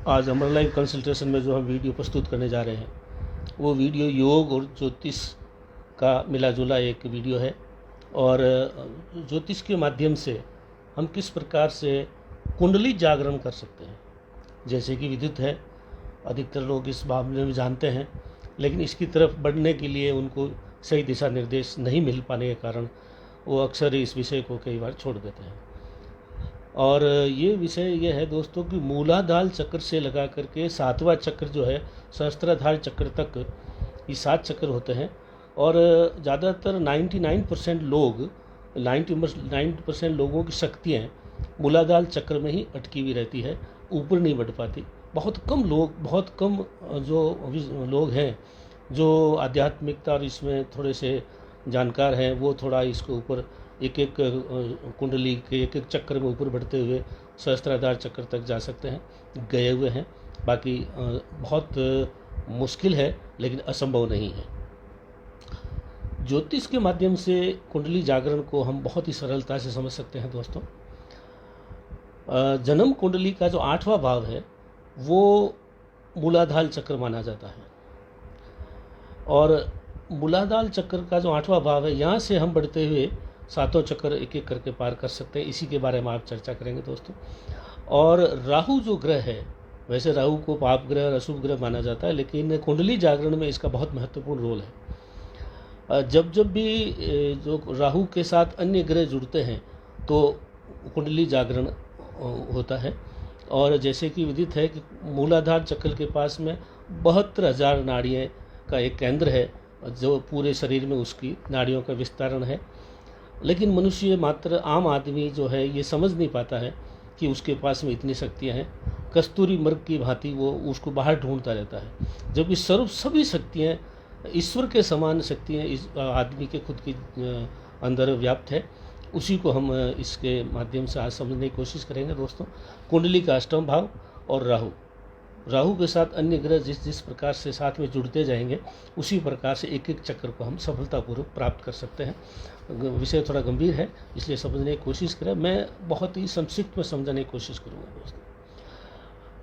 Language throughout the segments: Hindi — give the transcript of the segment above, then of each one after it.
आज अमर लाइव कंसल्टेशन में जो हम वीडियो प्रस्तुत करने जा रहे हैं वो वीडियो योग और ज्योतिष का मिला जुला एक वीडियो है। और ज्योतिष के माध्यम से हम किस प्रकार से कुंडली जागरण कर सकते हैं, जैसे कि विदित है, अधिकतर लोग इस मामले में जानते हैं, लेकिन इसकी तरफ बढ़ने के लिए उनको सही दिशा निर्देश नहीं मिल पाने के कारण वो अक्सर इस विषय को कई बार छोड़ देते हैं। और ये विषय ये है दोस्तों कि मूलाधार चक्र से लगा करके 7वां चक्र जो है सहस्त्राधार चक्र तक, ये 7 चक्र होते हैं। और ज़्यादातर 99% लोग 90% लोगों की शक्तियाँ मूलाधार चक्र में ही अटकी हुई रहती है, ऊपर नहीं बढ़ पाती। बहुत कम जो लोग हैं जो आध्यात्मिकता और इसमें थोड़े से जानकार हैं, वो थोड़ा इसके ऊपर एक कुंडली के एक चक्र में ऊपर बढ़ते हुए सहस्त्राधार चक्र तक जा सकते हैं, गए हुए हैं। बाकी बहुत मुश्किल है, लेकिन असंभव नहीं है। ज्योतिष के माध्यम से कुंडली जागरण को हम बहुत ही सरलता से समझ सकते हैं दोस्तों। जन्म कुंडली का जो 8वां भाव है वो मूलाधार चक्र माना जाता है। और मूलाधार चक्र का जो 8वां भाव है, यहाँ से हम बढ़ते हुए 7 चक्र एक एक करके पार कर सकते हैं। इसी के बारे में आप चर्चा करेंगे दोस्तों। और राहु जो ग्रह है, वैसे राहु को पाप ग्रह और अशुभ ग्रह माना जाता है, लेकिन कुंडली जागरण में इसका बहुत महत्वपूर्ण रोल है। जब भी जो राहु के साथ अन्य ग्रह जुड़ते हैं तो कुंडली जागरण होता है। और जैसे कि विदित है कि मूलाधार चक्र के पास में 72,000 नाड़ियाँ का एक केंद्र है, जो पूरे शरीर में उसकी नाड़ियों का विस्तारण है। लेकिन मनुष्य मात्र आम आदमी जो है ये समझ नहीं पाता है कि उसके पास में इतनी शक्तियाँ हैं। कस्तूरी मृग की भांति वो उसको बाहर ढूंढता रहता है, जबकि सभी शक्तियाँ ईश्वर के समान शक्तियाँ इस आदमी के खुद के अंदर व्याप्त है। उसी को हम इसके माध्यम से आज समझने की कोशिश करेंगे दोस्तों। कुंडली का 8वां भाव और राहु के साथ अन्य ग्रह जिस प्रकार से साथ में जुड़ते जाएंगे, उसी प्रकार से एक एक चक्र को हम सफलतापूर्वक प्राप्त कर सकते हैं। विषय थोड़ा गंभीर है, इसलिए समझने की कोशिश करें। मैं बहुत ही संक्षिप्त में समझाने की कोशिश करूँगा दोस्तों।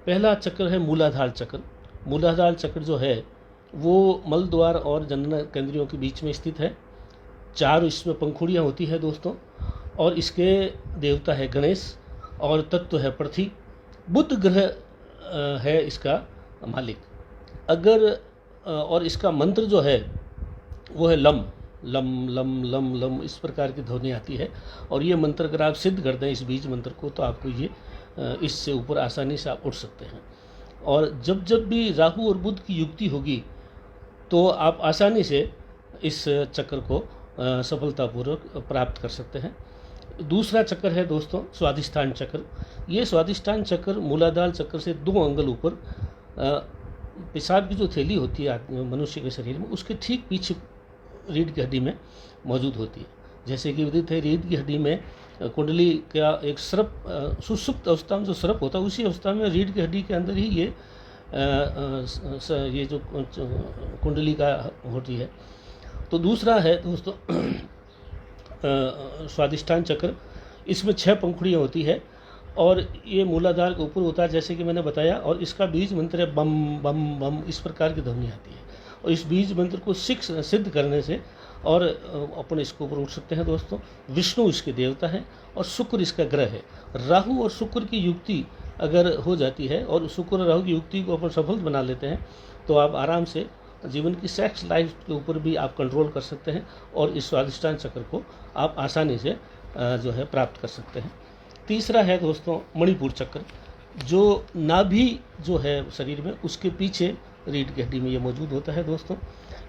पहला चक्र है मूलाधार चक्र। मूलाधार चक्र जो है वो मल द्वार और जनन केंद्रियों के बीच में स्थित है। 4 इसमें पंखुड़ियाँ होती है दोस्तों। और इसके देवता है गणेश और तत्व है पृथ्वी। बुध ग्रह है इसका मालिक। और इसका मंत्र जो है वो है lump lump lump lump lump, इस प्रकार की ध्वनि आती है। और ये मंत्र अगर आप सिद्ध कर दें इस बीज मंत्र को, तो आपको ये इससे ऊपर आसानी से आप उठ सकते हैं। और जब भी राहु और बुध की युक्ति होगी तो आप आसानी से इस चक्र को सफलतापूर्वक प्राप्त कर सकते हैं। दूसरा चक्र है दोस्तों स्वादिष्ठान चक्र। ये स्वादिष्ठान चक्र मूलाधार चक्र से 2 अंगुल ऊपर पेशाब की जो थैली होती है मनुष्य के शरीर में, उसके ठीक पीछे रीढ़ की हड्डी में मौजूद होती है। जैसे कि विदित है, रीढ़ की हड्डी में कुंडली का एक स्रप, सुषुप्त अवस्था में जो स्रप होता है, उसी अवस्था में रीढ़ की हड्डी के अंदर ही ये जो कुंडली का होती है। तो दूसरा है दोस्तों स्वादिष्ठान चक्र। इसमें 6 पंखुड़ियाँ होती है और ये मूलाधार के ऊपर होता है, जैसे कि मैंने बताया। और इसका बीज मंत्र है बम बम बम, इस प्रकार की ध्वनि आती है। और इस बीज मंत्र को सिद्ध करने से और अपन इसके ऊपर उठ सकते हैं दोस्तों। विष्णु इसके देवता है और शुक्र इसका ग्रह है। राहु और शुक्र की युक्ति अगर हो जाती है और शुक्र और राहु की युक्ति को अपन सफल बना लेते हैं, तो आप आराम से जीवन की सेक्स लाइफ के ऊपर भी आप कंट्रोल कर सकते हैं और इस स्वादिष्ठान चक्र को आप आसानी से जो है प्राप्त कर सकते हैं। तीसरा है दोस्तों मणिपुर चक्र, जो नाभि जो है शरीर में, उसके पीछे रीढ़ की हड्डी में ये मौजूद होता है दोस्तों।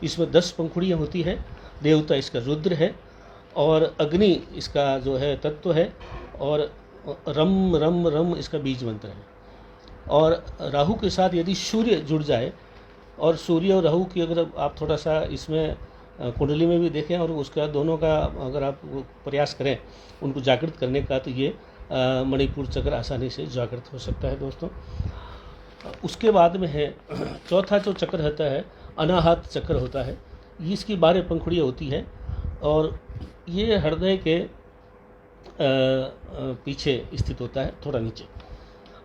इसमें 10 पंखुड़ियाँ होती है। देवता इसका रुद्र है और अग्नि इसका जो है तत्व है। और रम रम रम इसका बीज मंत्र है। और राहु के साथ यदि सूर्य जुड़ जाए, और सूर्य और राहु की अगर आप थोड़ा सा इसमें कुंडली में भी देखें और उसका दोनों का अगर आप प्रयास करें उनको जागृत करने का, तो ये मणिपुर चक्र आसानी से जागृत हो सकता है दोस्तों। उसके बाद में है चौथा जो चक्र होता है अनाहत चक्र होता है। इसकी 12 पंखुड़ियाँ होती है और ये हृदय के पीछे स्थित होता है, थोड़ा नीचे।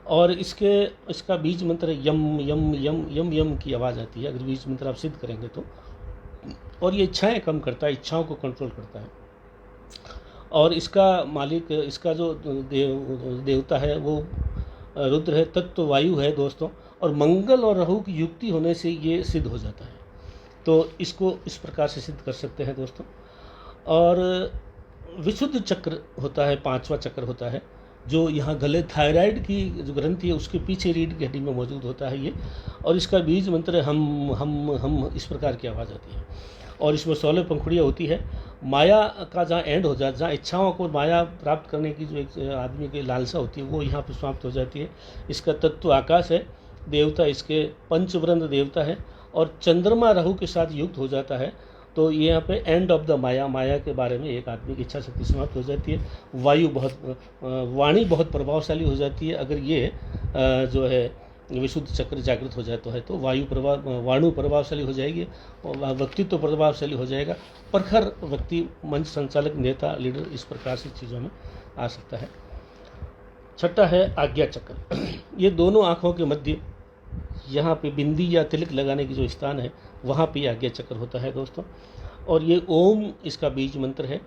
और इसका बीज मंत्र है यम यम यम यम यम की आवाज़ आती है अगर बीज मंत्र आप सिद्ध करेंगे तो। और ये इच्छाएं कम करता है, इच्छाओं को कंट्रोल करता है। और इसका मालिक, इसका जो देवता है वो रुद्र है, तत्व वायु है दोस्तों। और मंगल और राहु की युक्ति होने से ये सिद्ध हो जाता है। तो इसको इस प्रकार से सिद्ध कर सकते हैं दोस्तों। और विशुद्ध चक्र होता है, 5वां चक्र होता है, जो यहाँ गले थायराइड की जो ग्रंथि है उसके पीछे रीढ़ की हड्डी में मौजूद होता है ये। और इसका बीज मंत्र हम इस प्रकार की आवाज़ आती है। और इसमें 16 पंखुड़ियाँ होती है। माया का जहाँ एंड हो जाता, जहाँ इच्छाओं को माया प्राप्त करने की जो एक आदमी की लालसा होती है वो यहाँ पर समाप्त हो जाती है। इसका तत्व आकाश है, देवता इसके पंचवृंद देवता है। और चंद्रमा राहु के साथ युक्त हो जाता है तो ये यहाँ पे एंड ऑफ द माया, माया के बारे में एक आदमी की इच्छा शक्ति समाप्त हो जाती है। वाणी बहुत प्रभावशाली हो जाती है अगर ये जो है विशुद्ध चक्र जागृत हो जाता है तो वाणु प्रभावशाली हो जाएगी और व्यक्तित्व प्रभावशाली हो जाएगा। प्रखर व्यक्ति, मंच संचालक, नेता, लीडर, इस प्रकार से चीज़ों में आ सकता है। छठा है आज्ञा चक्र। ये दोनों आँखों के मध्य यहाँ पे बिंदी या तिलक लगाने की जो स्थान है वहाँ पे आज्ञा चक्र होता है दोस्तों। और ये ओम इसका बीज मंत्र है।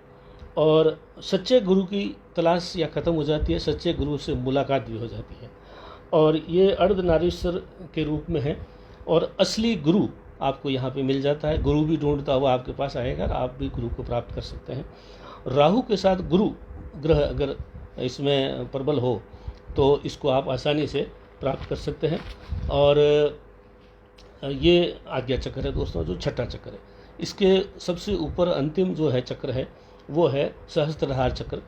और सच्चे गुरु की तलाश या ख़त्म हो जाती है, सच्चे गुरु से मुलाकात भी हो जाती है। और ये अर्धनारीश्वर के रूप में है। और असली गुरु आपको यहाँ पे मिल जाता है। गुरु भी ढूंढता हुआ आपके पास आएगा, आप भी गुरु को प्राप्त कर सकते हैं। राहु के साथ गुरु ग्रह अगर इसमें प्रबल हो तो इसको आप आसानी से प्राप्त कर सकते हैं। और ये आज्ञा चक्र है दोस्तों, जो छठा चक्र है। इसके सबसे ऊपर अंतिम जो है चक्र है वो है सहस्त्रधार चक्र।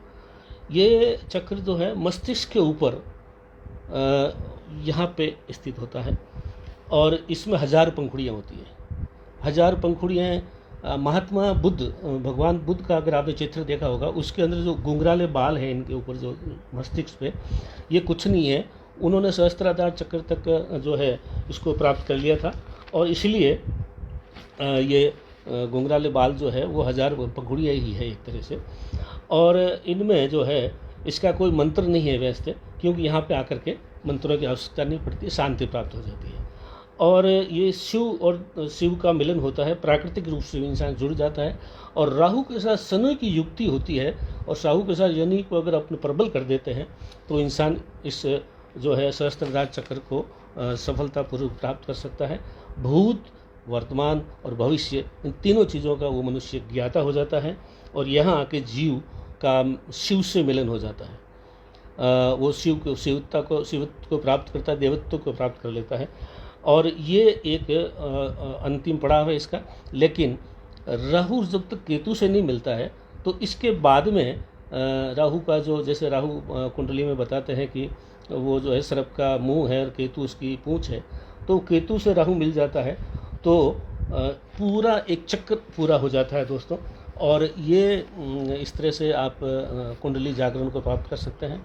ये चक्र जो है मस्तिष्क के ऊपर यहाँ पे स्थित होता है। और इसमें 1000 पंखुड़ियाँ होती हैं। 1000 पंखुड़ियाँ महात्मा बुद्ध, भगवान बुद्ध का अगर आपने चित्र देखा होगा, उसके अंदर जो घुंघराले बाल हैं इनके ऊपर जो मस्तिष्क पे, ये कुछ नहीं है। उन्होंने सहस्त्राधार चक्र तक जो है इसको प्राप्त कर लिया था। और इसलिए ये घुंघराले बाल जो है वो 1000 पंखुड़ियाँ ही है एक तरह से। और इनमें जो है इसका कोई मंत्र नहीं है वैसे, क्योंकि यहाँ पे आकर के मंत्रों की आवश्यकता नहीं पड़ती, शांति प्राप्त हो जाती है। और ये शिव का मिलन होता है, प्राकृतिक रूप से इंसान जुड़ जाता है। और राहु के साथ शनि की युक्ति होती है। और राहु के साथ शनि को अगर अपने प्रबल कर देते हैं तो इंसान इस जो है सहस्त्रधार चक्र को सफलतापूर्वक प्राप्त कर सकता है। भूत, वर्तमान और भविष्य, इन तीनों चीज़ों का वो मनुष्य ज्ञाता हो जाता है। और यहाँ आके जीव का शिव से मिलन हो जाता है। वो शिवत्व को प्राप्त करता है, देवत्व को प्राप्त कर लेता है। और ये एक अंतिम पड़ाव है इसका। लेकिन राहु जब तक केतु से नहीं मिलता है तो इसके बाद में राहु का जो, जैसे राहु कुंडली में बताते हैं कि वो जो है सर्प का मुंह है और केतु उसकी पूंछ है, तो केतु से राहु मिल जाता है तो पूरा एक चक्र पूरा हो जाता है दोस्तों। और ये इस तरह से आप कुंडली जागरण को प्राप्त कर सकते हैं।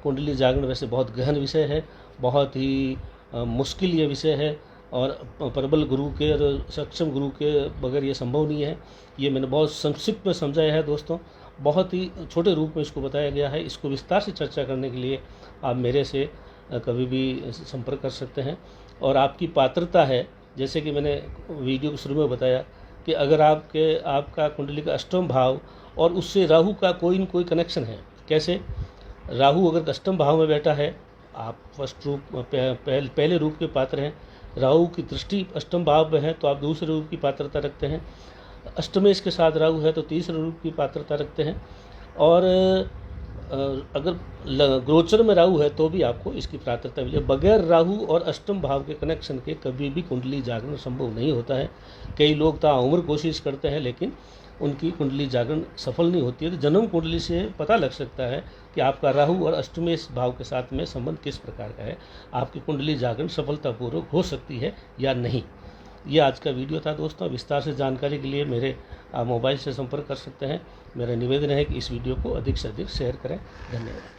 कुंडली जागरण वैसे बहुत गहन विषय है, बहुत ही मुश्किल ये विषय है। और प्रबल गुरु के और सक्षम गुरु के बगैर ये संभव नहीं है। ये मैंने बहुत संक्षिप्त में समझाया है दोस्तों, बहुत ही छोटे रूप में इसको बताया गया है। इसको विस्तार से चर्चा करने के लिए आप मेरे से कभी भी संपर्क कर सकते हैं। और आपकी पात्रता है, जैसे कि मैंने वीडियो के शुरू में बताया कि अगर आपका कुंडली का अष्टम भाव और उससे राहु का कोई न कोई कनेक्शन है। कैसे? राहु अगर अष्टम भाव में बैठा है, आप फर्स्ट रूप पहले रूप के पात्र हैं। राहु की दृष्टि अष्टम भाव में है तो आप दूसरे रूप की पात्रता रखते हैं। अष्टमेश के साथ राहु है तो तीसरे रूप की पात्रता रखते हैं। और अगर गोचर में राहु है तो भी आपको इसकी पात्रता मिले। बगैर राहु और अष्टम भाव के कनेक्शन के कभी भी कुंडली जागरण संभव नहीं होता है। कई लोग ताउम्र कोशिश करते हैं लेकिन उनकी कुंडली जागरण सफल नहीं होती है। तो जन्म कुंडली से पता लग सकता है कि आपका राहु और अष्टमेश भाव के साथ में संबंध किस प्रकार का है, आपकी कुंडली जागरण सफलतापूर्वक हो सकती है या नहीं। यह आज का वीडियो था दोस्तों। विस्तार से जानकारी के लिए मेरे मोबाइल से संपर्क कर सकते हैं। मेरा निवेदन है कि इस वीडियो को अधिक से अधिक शेयर करें। धन्यवाद।